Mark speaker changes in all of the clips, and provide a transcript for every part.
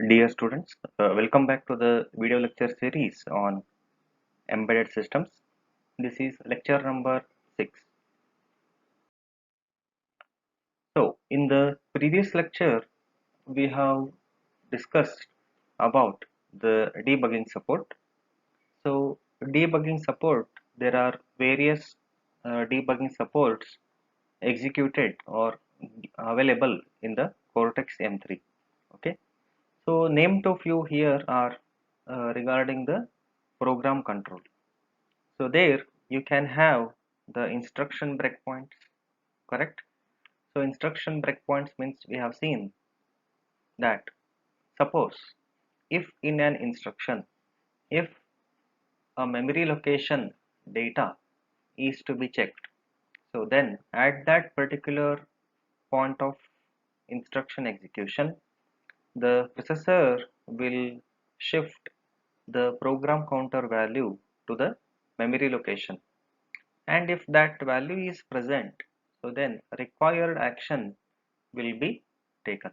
Speaker 1: Dear students, welcome back to the video lecture series on embedded systems. This is lecture number 6. So, in the previous lecture, we have discussed about the debugging support. So, debugging support, there are various debugging supports executed or available in the Cortex M3. Okay. So named a few here are regarding the program control. So there you can have the instruction breakpoints, correct? So instruction breakpoints means we have seen that suppose if in an instruction, if a memory location data is to be checked, so then at that particular point of instruction execution, the processor will shift the program counter value to the memory location, and if that value is present, so then required action will be taken.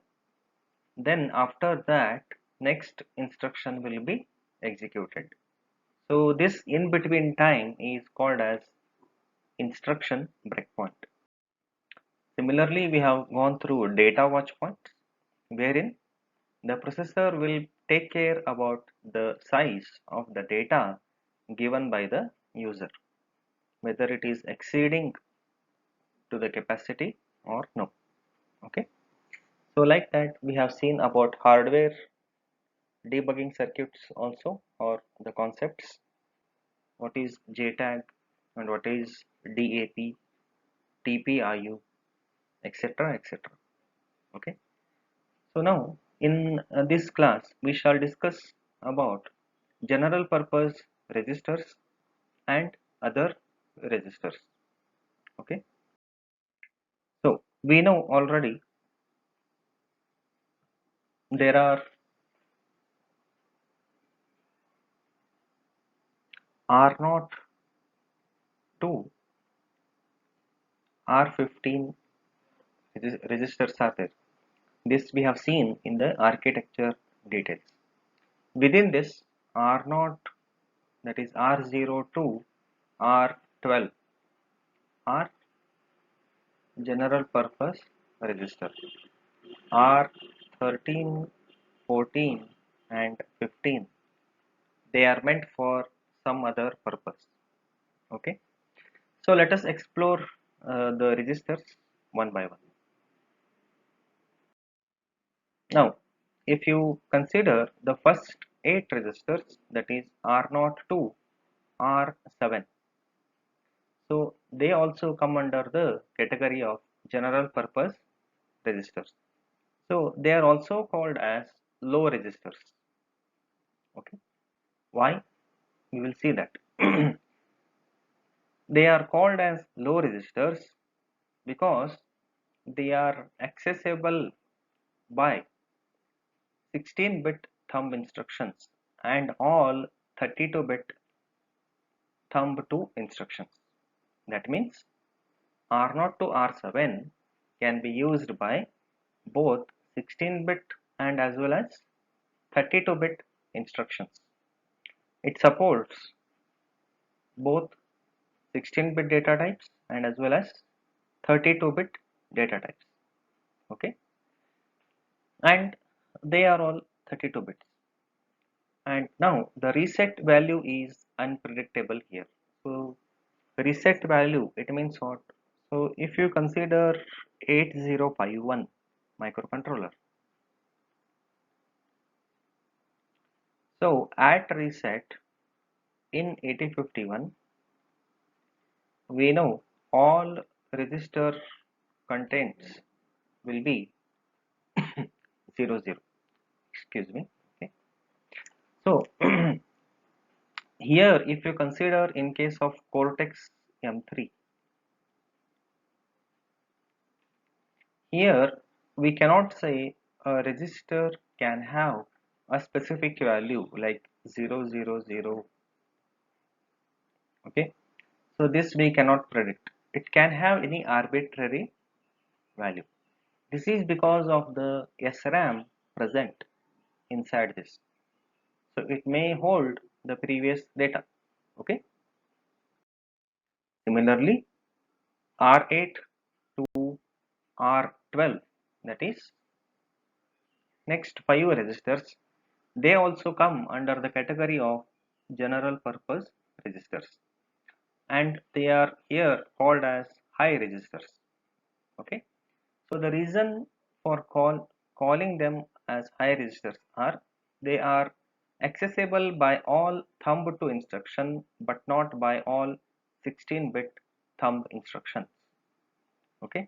Speaker 1: Then after that, next instruction will be executed. So this in between time is called as instruction breakpoint. Similarly, we have gone through data watch points, wherein the processor will take care about the size of the data given by the user, whether it is exceeding to the capacity or no. Okay. So like that, we have seen about hardware debugging circuits also, or the concepts, what is JTAG and what is DAP, TPIU, etc., etc. Okay. So now in this class we shall discuss about general purpose registers and other registers. Okay. So we know already there are R0 to R15 registers are there. This we have seen in the architecture details. Within this R0, that is R0 to R12 are general purpose register. R13, 14 and 15, they are meant for some other purpose. Okay. So let us explore the registers one by one. Now, if you consider the first 8 registers, that is R0 to R7, so they also come under the category of general purpose registers. So they are also called as low registers. Okay, why? We will see that. They are called as low registers because they are accessible by 16-bit thumb instructions and all 32-bit thumb 2 instructions. That means R0 to R7 can be used by both 16-bit and as well as 32-bit instructions. It supports both 16-bit data types and as well as 32-bit data types. Okay, and they are all 32 bits. And now the reset value is unpredictable here. So reset value, it means what? So if you consider 8051 microcontroller, so at reset in 8051, we know all register contents will be 00. Excuse me. Okay. So here, if you consider in case of Cortex M3, here we cannot say a register can have a specific value like 000. Okay, so this we cannot predict. It can have any arbitrary value. This is because of the SRAM present inside this. So it may hold the previous data. Okay. Similarly, R8 to R12, that is next 5 registers, they also come under the category of general purpose registers, and they are here called as high registers. Okay. So the reason for calling them as high registers are they are accessible by all thumb 2 instruction but not by all 16-bit thumb instructions. Okay,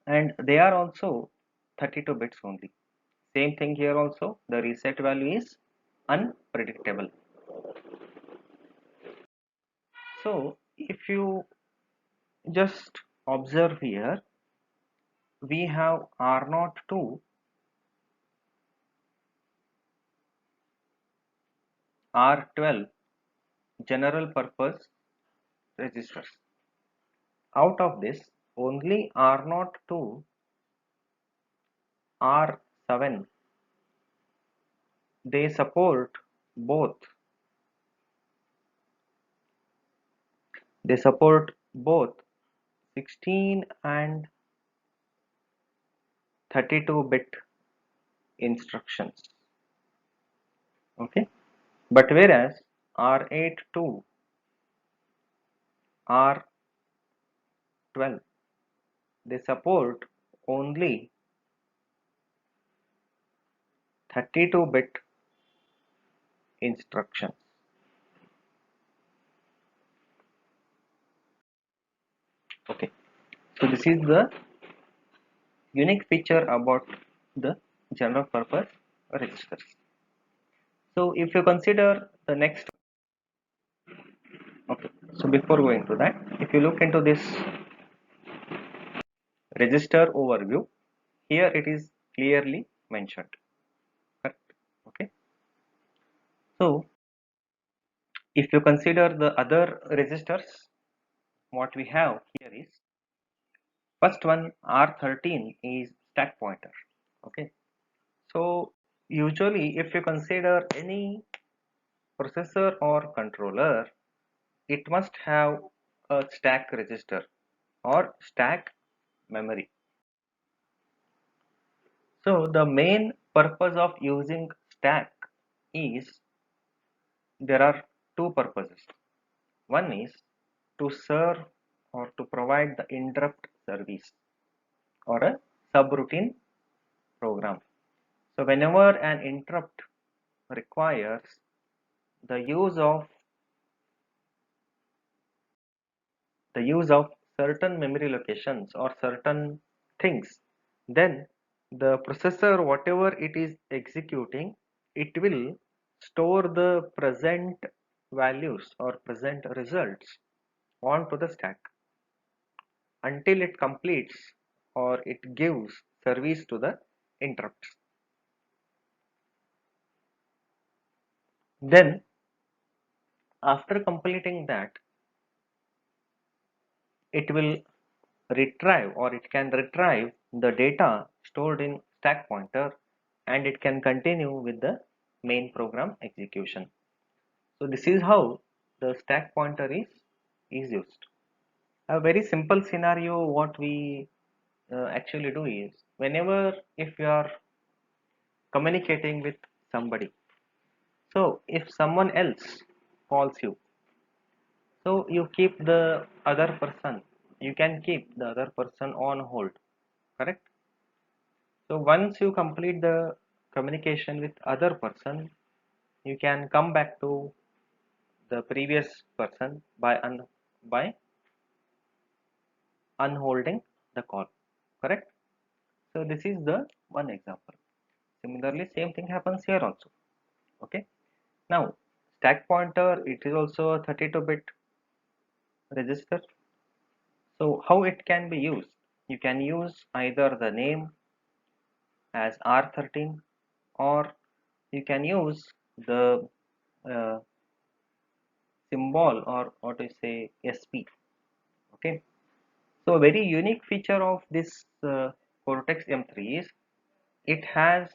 Speaker 1: and they are also 32 bits only. Same thing here also, the reset value is unpredictable. So if you just observe here, we have R0 to R12 general purpose registers. Out of this, only R0 to R7, they support both. They support both 16 and 32-bit instructions. Okay, but whereas R8 to R12, they support only 32-bit instructions. Okay, so this is the unique feature about the general purpose registers. So if you consider the next, okay, so before going to that, if you look into this register overview, here it is clearly mentioned. Correct? Okay. So if you consider the other registers, what we have here is first one R13 is stack pointer. Okay. So usually if you consider any processor or controller, it must have a stack register or stack memory. So the main purpose of using stack is there are two purposes. One is to serve or to provide the interrupt service or a subroutine program. So whenever an interrupt requires the use of certain memory locations or certain things, then the processor, whatever it is executing, it will store the present values or present results onto the stack until it completes or it gives service to the interrupts. Then after completing that, it will retrieve or it can retrieve the data stored in stack pointer, and it can continue with the main program execution. So this is how the stack pointer is used. A very simple scenario what we actually do is whenever if you are communicating with somebody, so if someone else calls you, so you keep the other person, you can keep the other person on hold, correct? So once you complete the communication with other person, you can come back to the previous person by unholding the call, correct? So this is the one example. Similarly, same thing happens here also. Okay. Now stack pointer, it is also a 32-bit register. So how it can be used? You can use either the name as R13 or you can use the uh, symbol or what to say SP. Okay. So a very unique feature of this Cortex M3 is it has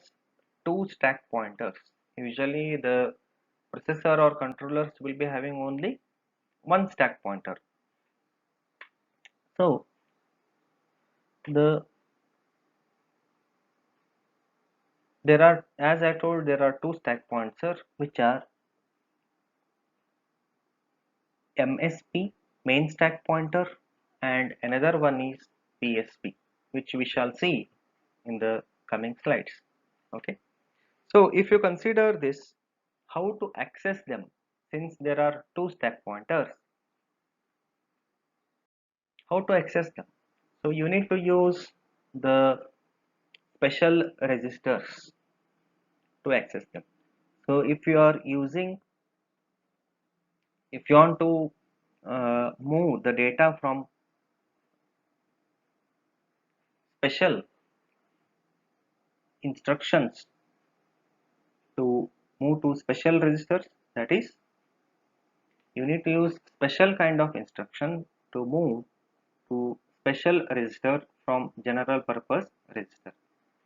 Speaker 1: two stack pointers. Usually the processor or controllers will be having only one stack pointer. So the there are, as I told, there are two stack pointers which are MSP, main stack pointer, and another one is PSP, which we shall see in the coming slides. Okay, so if you consider this, how to access them, since there are two stack pointers, how to access them? So you need to use the special registers to access them. So if you are using, if you want to move the data from special instructions to move to special registers, that is, you need to use special kind of instruction to move to special register from general purpose register.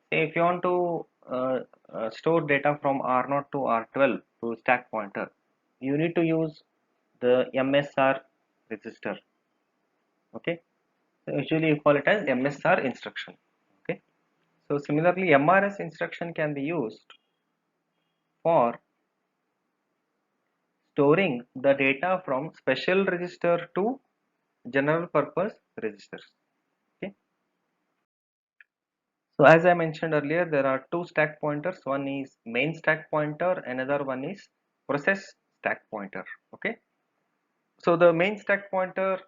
Speaker 1: Say if you want to store data from R0 to R12 to stack pointer, you need to use the MSR register. Okay, so usually you call it as MSR instruction. Okay, so similarly MRS instruction can be used for storing the data from special register to general purpose registers. Okay, so as I mentioned earlier, there are two stack pointers. One is main stack pointer, another one is process stack pointer. Okay, so the main stack pointer,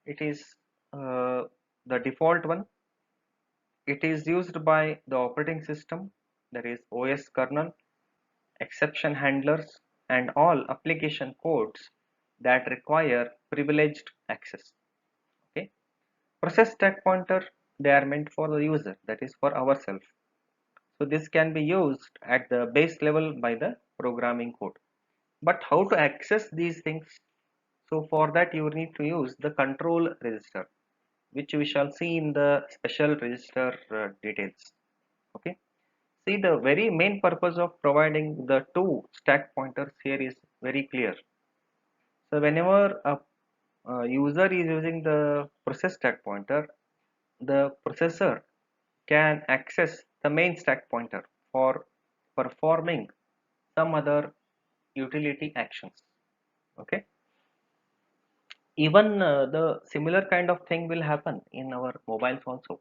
Speaker 1: it is the default one. It is used by the operating system, that is OS kernel, exception handlers, and all application codes that require privileged access. Okay, process stack pointer, they are meant for the user, that is for ourselves. So this can be used at the base level by the programming code. But how to access these things? So for that you need to use the control register, which we shall see in the special register details. Okay. See, the very main purpose of providing the two stack pointers here is very clear. So whenever a user is using the process stack pointer, the processor can access the main stack pointer for performing some other utility actions. Okay, even the similar kind of thing will happen in our mobiles also.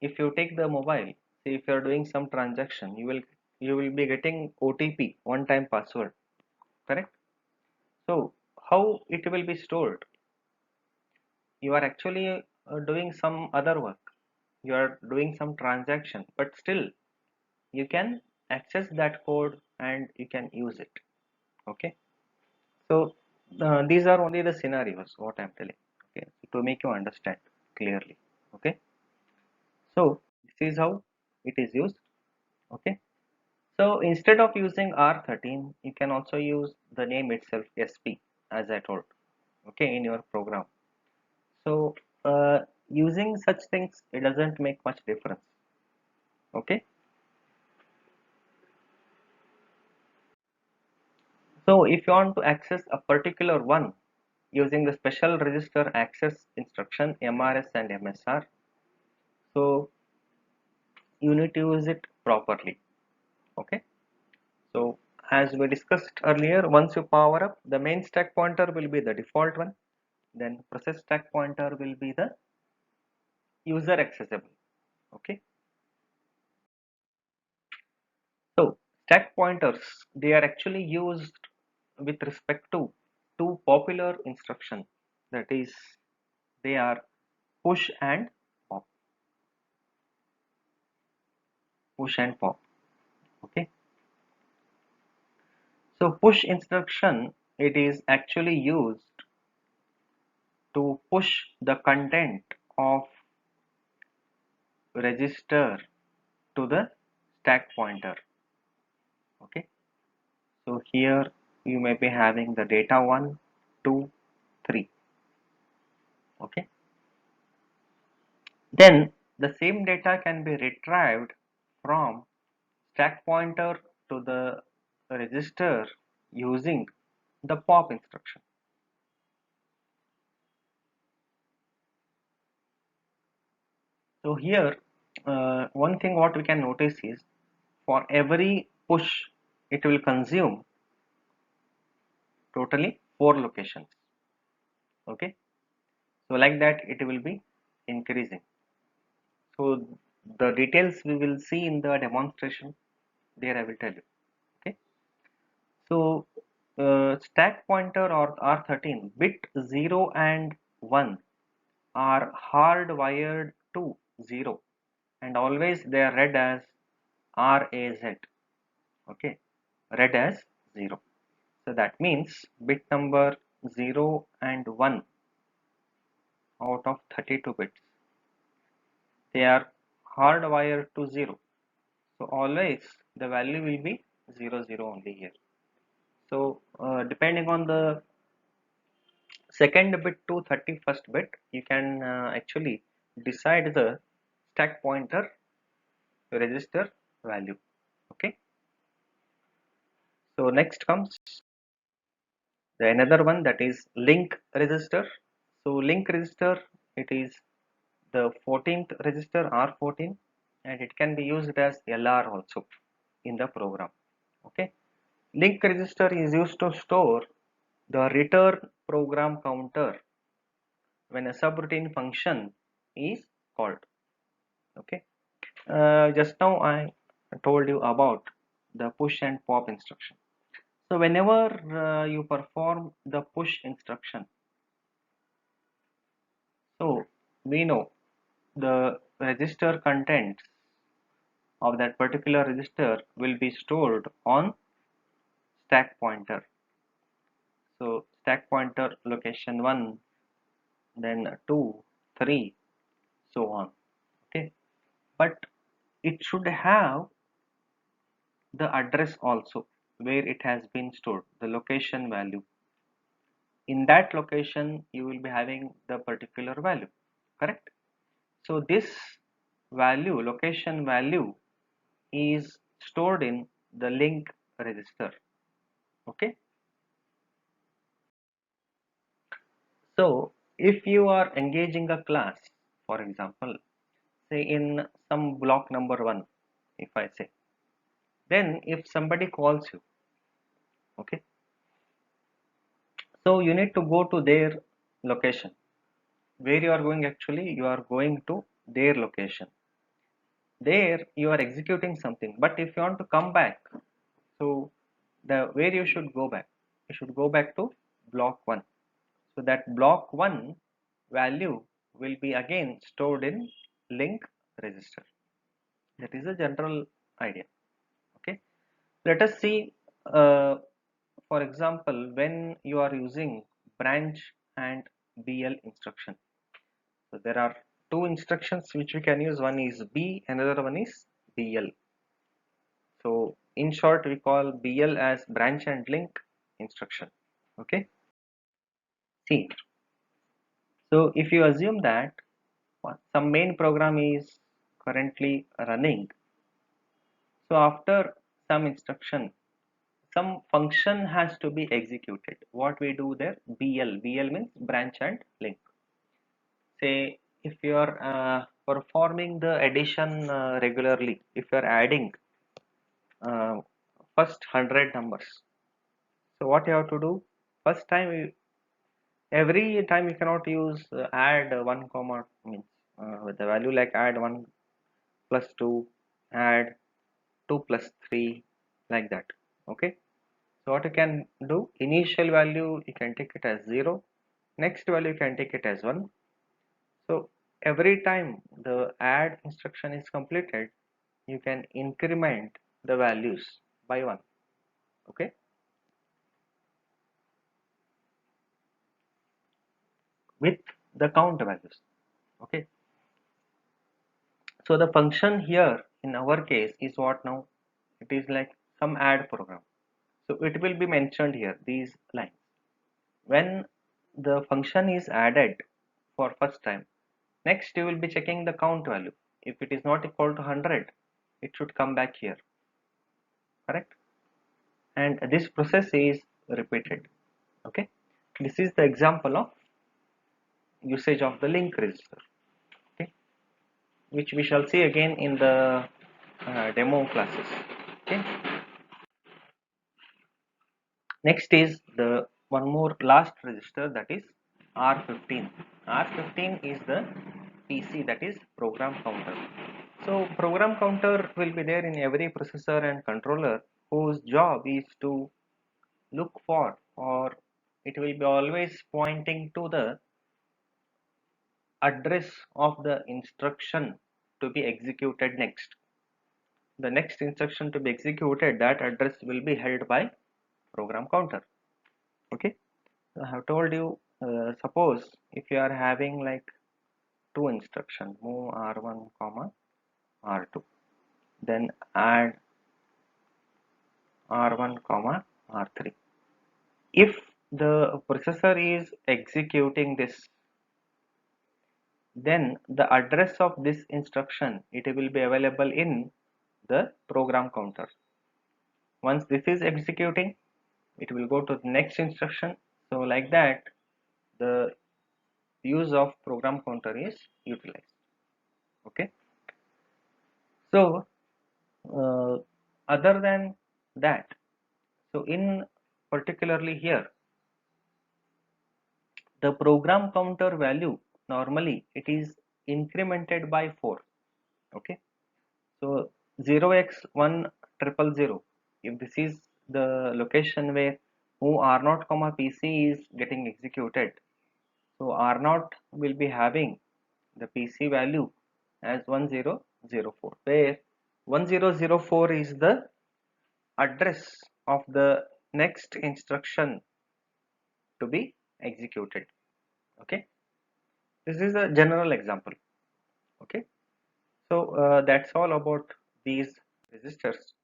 Speaker 1: If you take the mobile, say if you are doing some transaction, you will be getting OTP, one time password, correct? So how it will be stored? You are actually doing some other work, you are doing some transaction, but still you can access that code and you can use it. Okay, so these are only the scenarios what I'm telling. Okay, to make you understand clearly. Okay, so this is how it is used. Okay, so instead of using R13, you can also use the name itself SP, as I told. Okay, in your program. So using such things, it doesn't make much difference. Okay, so if you want to access a particular one using the special register access instruction MRS and MSR, so you need to use it properly. Okay, so as we discussed earlier, once you power up, the main stack pointer will be the default one, then process stack pointer will be the user accessible. Okay, so stack pointers, they are actually used with respect to two popular instructions, that is, they are push and pop. Push and pop. Okay, so push instruction, it is actually used to push the content of register to the stack pointer. Okay, so here you may be having the data 1, 2, 3. Okay, then the same data can be retrieved from stack pointer to the register using the pop instruction. So here one thing what we can notice is for every push it will consume totally 4 locations. Okay, so like that it will be increasing. So the details we will see in the demonstration, there I will tell you. Okay, so stack pointer or R13 bit 0 and 1 are hardwired to 0 and always they are read as RAZ. Okay, read as 0. So that means bit number 0 and 1 out of 32 bits, they are hardwired to 0. So always the value will be 0 0 only here. So depending on the second bit to 31st bit, you can actually decide the stack pointer register value. Okay, so next comes the another one, that is link register. So link register, it is the 14th register R14 and it can be used as LR also in the program. Okay, link register is used to store the return program counter when a subroutine function is called. Okay, just now I told you about the push and pop instruction. So whenever you perform the push instruction, so we know the register contents of that particular register will be stored on stack pointer. So stack pointer location 1, then 2, 3, so on. Okay, but it should have the address also where it has been stored, the location value. In that location you will be having the particular value, correct? So this value, location value, is stored in the link register. Okay, so if you are engaging a class, for example, say in some block number 1, if I say, then if somebody calls you, okay, so you need to go to their location. Where you are going, actually you are going to their location. There you are executing something, but if you want to come back, so the where you should go back, you should go back to block 1. So that block 1 value will be again stored in link register. That is a general idea. Okay, let us see for example when you are using branch and BL instruction. So there are two instructions which we can use. One is B, another one is BL. So in short, we call BL as branch and link instruction. Okay. See, so if you assume that some main program is currently running, so after some instruction, some function has to be executed. What we do there? BL means branch and link. Say if you are performing the addition regularly, if you are adding uh, first 100 numbers, so what you have to do, first time every time you cannot use add 1 comma means with the value like add 1 plus 2, add 2 plus 3, like that. Okay, so what you can do, initial value you can take it as 0, next value you can take it as 1. So every time the add instruction is completed, you can increment the values by 1. Okay, with the count values. Okay, so the function here in our case is what now? It is like some add program. So it will be mentioned here, these lines. When the function is added for first time, next you will be checking the count value. If it is not equal to 100, it should come back here. correct, and this process is repeated. Okay, this is the example of usage of the link register, okay, which we shall see again in the demo classes. Okay, next is the one more last register, that is R15. R15 is the PC, that is program counter. So program counter will be there in every processor and controller whose job is to look for, or it will be always pointing to the address of the instruction to be executed next. The next instruction to be executed, that address will be held by program counter. Okay, so I have told you, suppose if you are having like two instruction, move r1 comma r2, then add r1 comma r3. If the processor is executing this, then the address of this instruction, it will be available in the program counter. Once this is executing, it will go to the next instruction. So like that, the use of program counter is utilized. Okay, so uh, other than that, so in particularly here, the program counter value, normally it is incremented by 4. Okay, so 0x1000, if this is the location where move r0 comma pc is getting executed, so r0 will be having the pc value as 1004, where 1004 is the address of the next instruction to be executed. Okay, this is a general example. Okay, so that's all about these registers.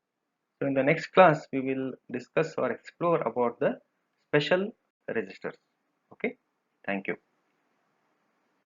Speaker 1: So in the next class we will discuss or explore about the special registers. Okay, thank you.